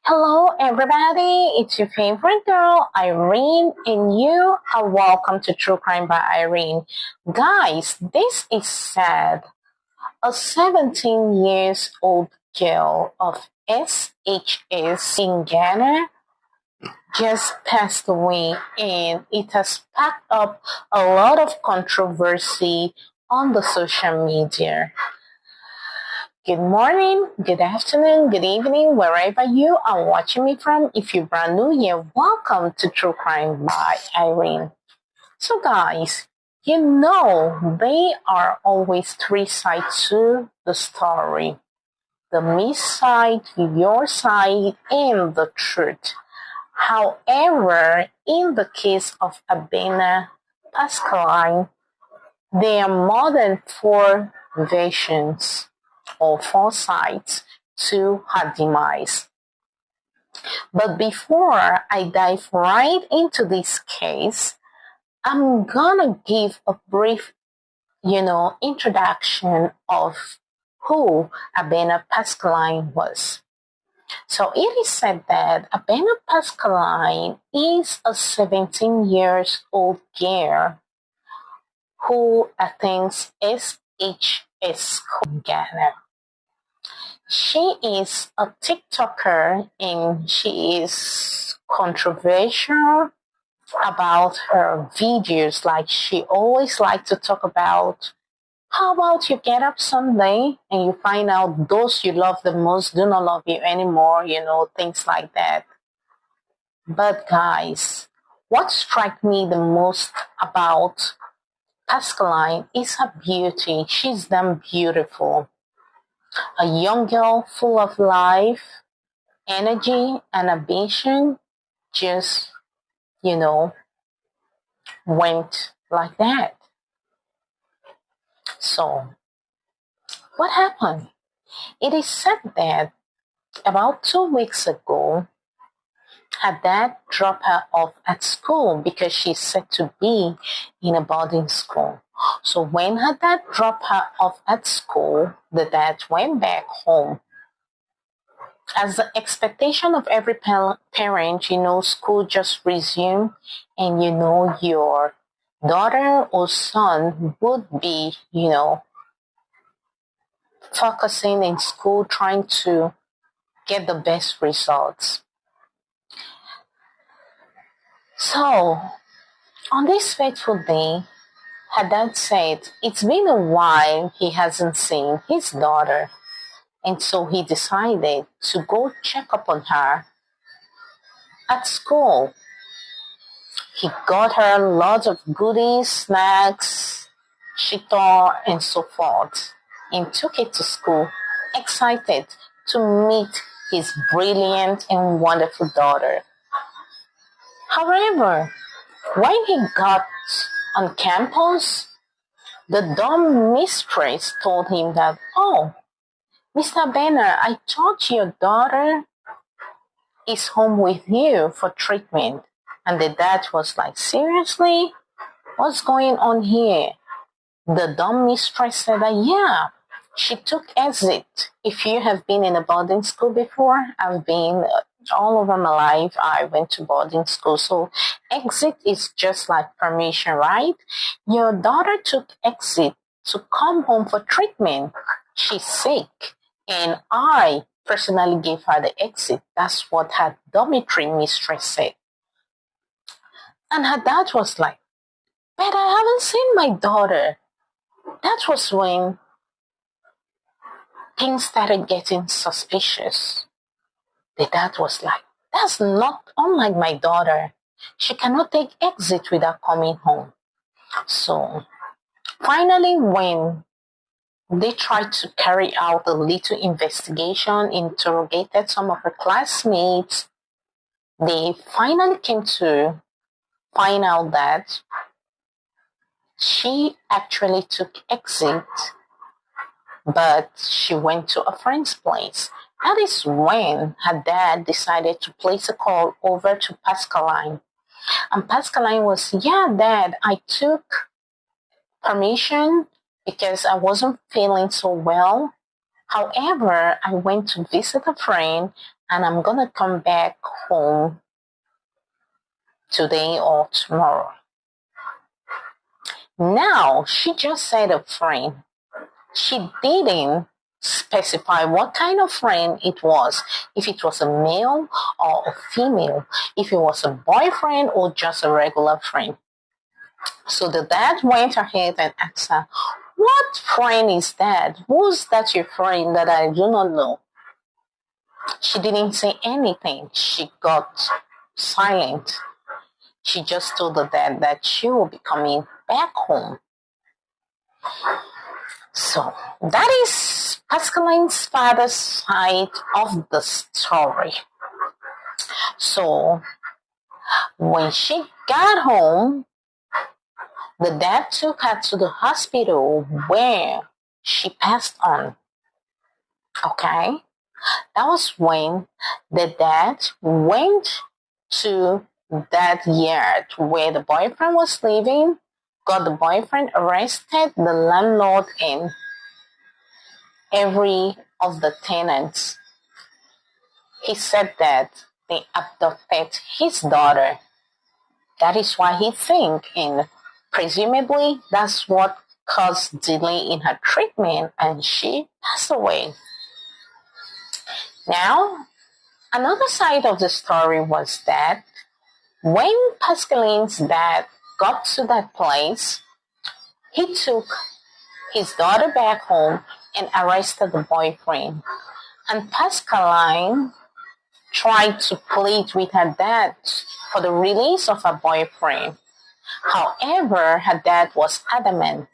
Hello, everybody. It's your favorite girl, Irene, and you are welcome to True Crime by Irene. Guys, this is sad. A 17 years old girl of SHS in Ghana just passed away, and it has sparked up a lot of controversy on the social media. Good morning, good afternoon, good evening, wherever you are watching me from. If you're brand new here, welcome to True Crime by Irene. So guys, there are always three sides to the story. The me side, your side, and the truth. However, in the case of Abena Pascalin, there are more than four versions or four sides to her demise. But before I dive right into this case, I'm gonna give a brief, introduction of who Abena Pascalin was. So it is said that Abena Pascalin is a 17 years old girl who attends SHS school in Ghana. She is a TikToker and she is controversial about her videos. Like she always likes to talk about how about you get up someday and you find out those you love the most do not love you anymore, things like that. But guys, what struck me the most about Pascaline is her beauty. She's damn beautiful. A young girl full of life, energy, and ambition just, went like that. So, what happened? It is said that about 2 weeks ago, her dad dropped her off at school because she's said to be in a boarding school. So when her dad dropped her off at school, the dad went back home. As the expectation of every parent, school just resumed and your daughter or son would be, focusing in school, trying to get the best results. So, on this fateful day, her dad said it's been a while he hasn't seen his daughter, and so he decided to go check up on her at school. He got her lots of goodies, snacks, shito, and so forth, and took it to school, excited to meet his brilliant and wonderful daughter. However, when he got on campus, the dorm mistress told him that, "Oh, Mr. Banner, I thought your daughter is home with you for treatment." And the dad was like, "Seriously? What's going on here?" The dorm mistress said that, "Yeah, she took exit. If you have been in a boarding school before, I've been all over my life. I went to boarding school. So exit is just like permission, right? Your daughter took exit to come home for treatment. She's sick. And I personally gave her the exit." That's what her dormitory mistress said. And her dad was like, "But I haven't seen my daughter." That was when things started getting suspicious. The dad was like, "That's not unlike my daughter. She cannot take exit without coming home." So finally, when they tried to carry out a little investigation, interrogated some of her classmates, they finally came to find out that she actually took exit, but she went to a friend's place. That is when her dad decided to place a call over to Pascaline. And Pascaline was, "Yeah, Dad, I took permission because I wasn't feeling so well. However, I went to visit a friend and I'm gonna come back home today or tomorrow. Now, she just said a friend. She didn't specify what kind of friend it was, if it was a male or a female, if it was a boyfriend or just a regular friend. So the dad went ahead and asked her, what friend is that? Who's that your friend that I do not know? She didn't say anything. She got silent. She just told the dad that she will be coming back home. So that is Pascalin's father's side of the story. So when she got home, the dad took her to the hospital where she passed on. Okay? That was when the dad went to that yard where the boyfriend was living, got the boyfriend arrested, the landlord, and every of the tenants. He said that they abducted his daughter. That is why he think, and presumably that's what caused delay in her treatment, and she passed away. Now, another side of the story was that when Pascalin's dad got to that place, he took his daughter back home and arrested the boyfriend. And Pascaline tried to plead with her dad for the release of her boyfriend. However, her dad was adamant,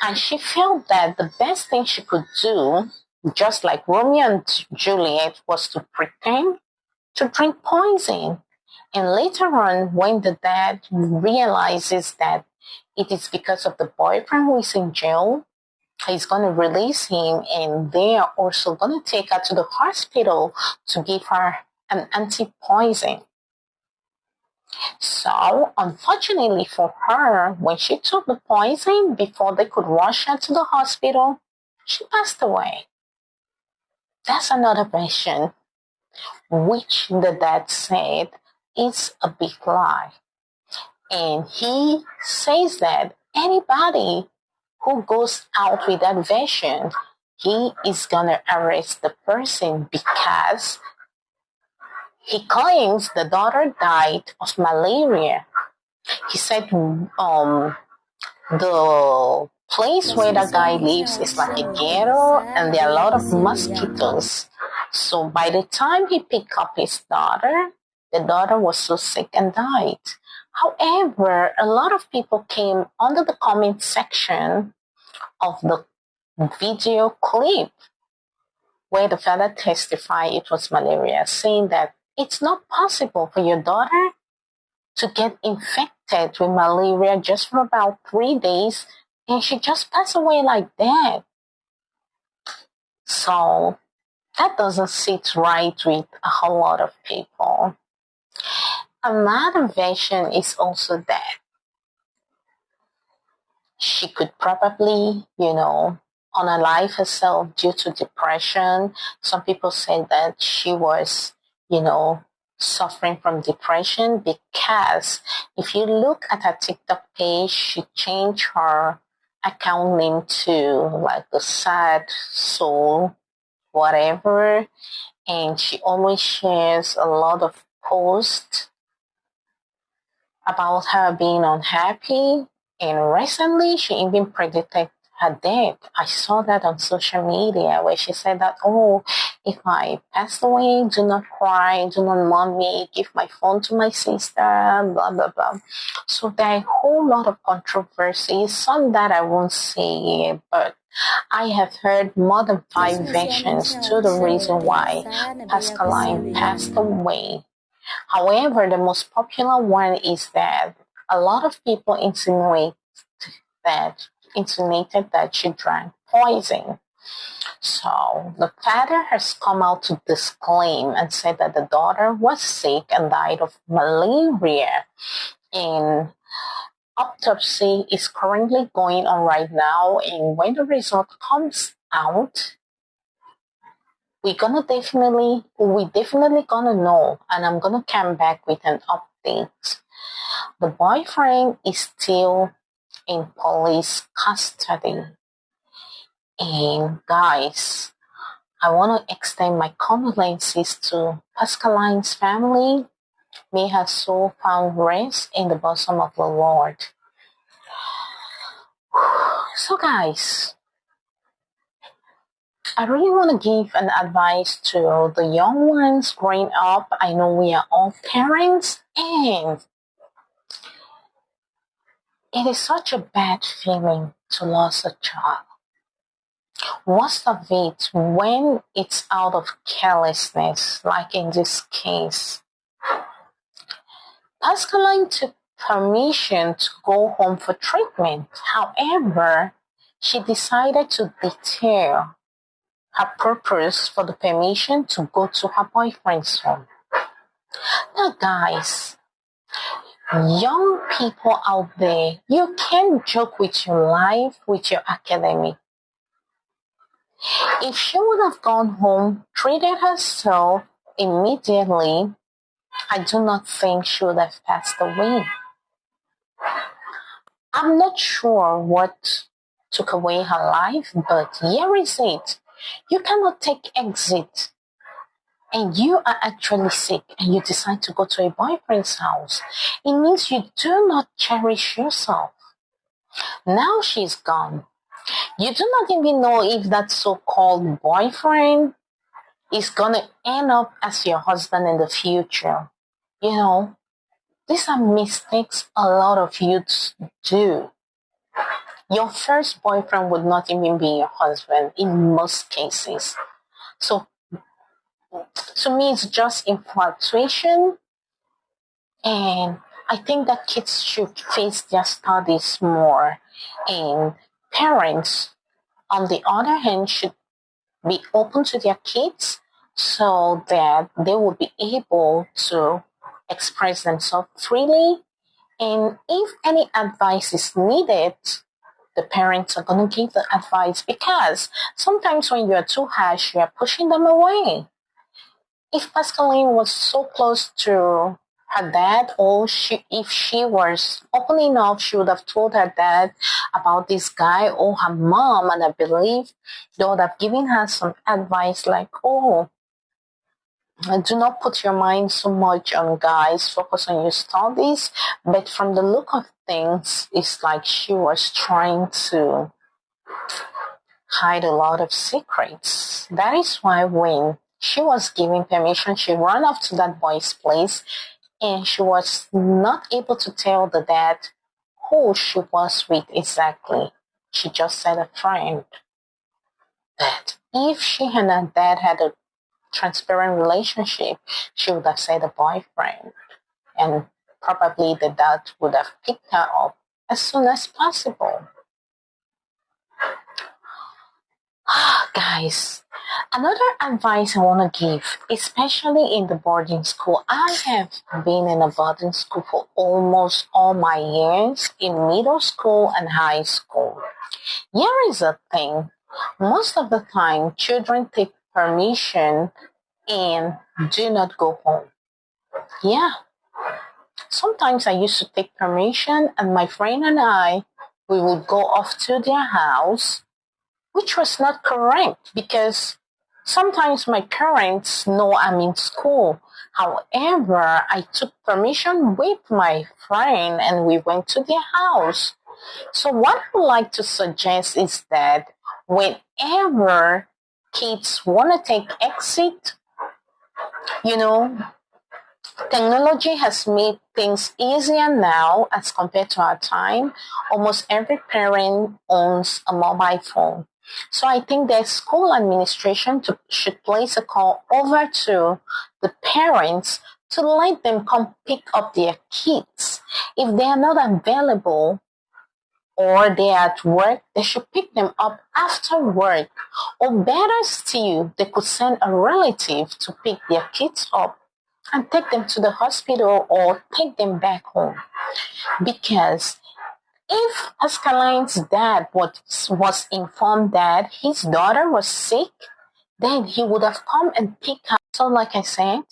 and she felt that the best thing she could do, just like Romeo and Juliet, was to pretend to drink poison. And later on, when the dad realizes that it is because of the boyfriend who is in jail, he's going to release him, and they are also going to take her to the hospital to give her an anti-poison. So, unfortunately for her, when she took the poison, before they could rush her to the hospital, she passed away. That's another version, which the dad said is a big lie. And he says that anybody who goes out with that version, he is going to arrest the person because he claims the daughter died of malaria. He said the place where the guy lives is like a ghetto and there are a lot of mosquitoes. So by the time he picked up his daughter, the daughter was so sick and died. However, a lot of people came under the comment section of the video clip where the father testified it was malaria, saying that it's not possible for your daughter to get infected with malaria just for about 3 days and she just passed away like that. So that doesn't sit right with a whole lot of people. Another version is also that she could probably, unalive herself due to depression. Some people say that she was, suffering from depression because if you look at her TikTok page, she changed her account name to like the sad soul, whatever. And she always shares a lot of posts about her being unhappy. And recently, she even predicted her death. I saw that on social media where she said that, oh, if I pass away, do not cry, do not mourn me, give my phone to my sister, blah, blah, blah. So there are a whole lot of controversies, some that I won't say, but I have heard more than 5 versions to the reason why Pascaline passed away. However, the most popular one is that a lot of people insinuated that she drank poison. So the father has come out to disclaim and said that the daughter was sick and died of malaria. And autopsy is currently going on right now, and when the result comes out, we definitely gonna know, and I'm gonna come back with an update. The boyfriend is still in police custody. And guys, I want to extend my condolences to Pascalin's family. May her soul find rest in the bosom of the Lord. So guys, I really want to give an advice to the young ones growing up. I know we are all parents, and it is such a bad feeling to lose a child. Worst of it, when it's out of carelessness, like in this case. Pascaline took permission to go home for treatment. However, she decided to detail her purpose for the permission to go to her boyfriend's home. Now, guys, young people out there, you can't joke with your life, with your academic. If she would have gone home, treated herself immediately, I do not think she would have passed away. I'm not sure what took away her life, but here is it. You cannot take exit and you are actually sick and you decide to go to a boyfriend's house. It means you do not cherish yourself. Now she's gone. You do not even know if that so-called boyfriend is gonna end up as your husband in the future. You know, these are mistakes a lot of youths do. Your first boyfriend would not even be your husband in most cases. So to me, it's just infatuation. And I think that kids should face their studies more. And parents, on the other hand, should be open to their kids so that they will be able to express themselves freely. And if any advice is needed, the parents are going to give the advice, because sometimes when you're too harsh, you're pushing them away. If Pascaline was so close to her dad, or if she was open enough, she would have told her dad about this guy or her mom, and I believe they would have given her some advice like, oh, do not put your mind so much on guys, focus on your studies. But from the look of things, it's like she was trying to hide a lot of secrets. That is why when she was given permission, she ran off to that boy's place, and she was not able to tell the dad who she was with exactly. She just said a friend. But if she and her dad had a transparent relationship, she would have said a boyfriend, and probably the dad would have picked her up as soon as possible. Guys, another advice I want to give, especially in the boarding school. I have been in a boarding school for almost all my years in middle school and high school. Here is a thing. Most of the time, children take permission and do not go home. Yeah. Sometimes I used to take permission, and my friend and I, we would go off to their house, which was not correct, because sometimes my parents know I'm in school. However, I took permission with my friend and we went to their house. So what I would like to suggest is that whenever kids want to take exit, technology has made things easier now as compared to our time. Almost every parent owns a mobile phone. So I think the school administration should place a call over to the parents to let them come pick up their kids. If they are not available or they are at work, they should pick them up after work. Or better still, they could send a relative to pick their kids up and take them to the hospital or take them back home. Because if Pascaline's dad was informed that his daughter was sick, then he would have come and picked her. So like I said,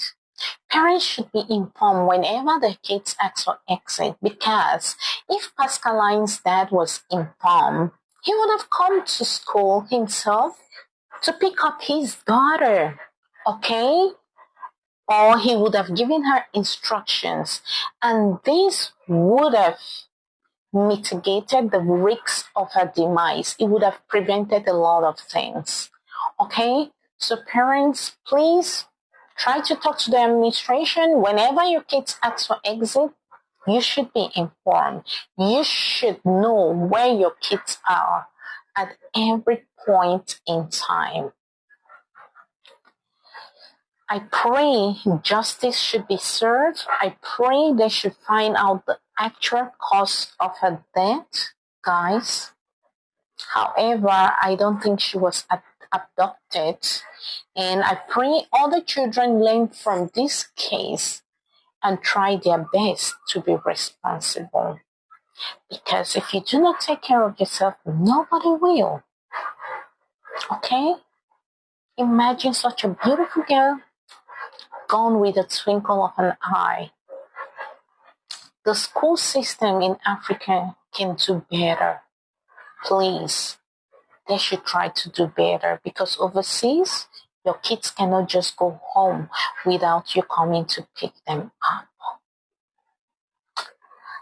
parents should be informed whenever their kids ask for exit, because if Pascalin's dad was informed, he would have come to school himself to pick up his daughter, okay? Or he would have given her instructions, and this would have mitigated the risks of her demise. It would have prevented a lot of things, okay? So parents, please try to talk to the administration. Whenever your kids ask for exit, you should be informed. You should know where your kids are at every point in time. I pray justice should be served. I pray they should find out the actual cause of her death, guys. However, I don't think she was abducted. And I pray all the children learn from this case and try their best to be responsible. Because if you do not take care of yourself, nobody will. Okay? Imagine such a beautiful girl gone with a twinkle of an eye. The school system in Africa can do better. Please, they should try to do better, because overseas, your kids cannot just go home without you coming to pick them up.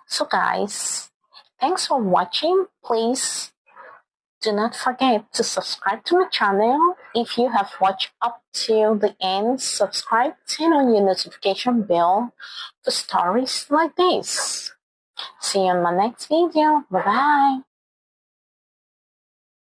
So guys, thanks for watching. Please do not forget to subscribe to my channel. If you have watched up till the end, subscribe, turn on your notification bell for stories like this. See you in my next video. Bye-bye.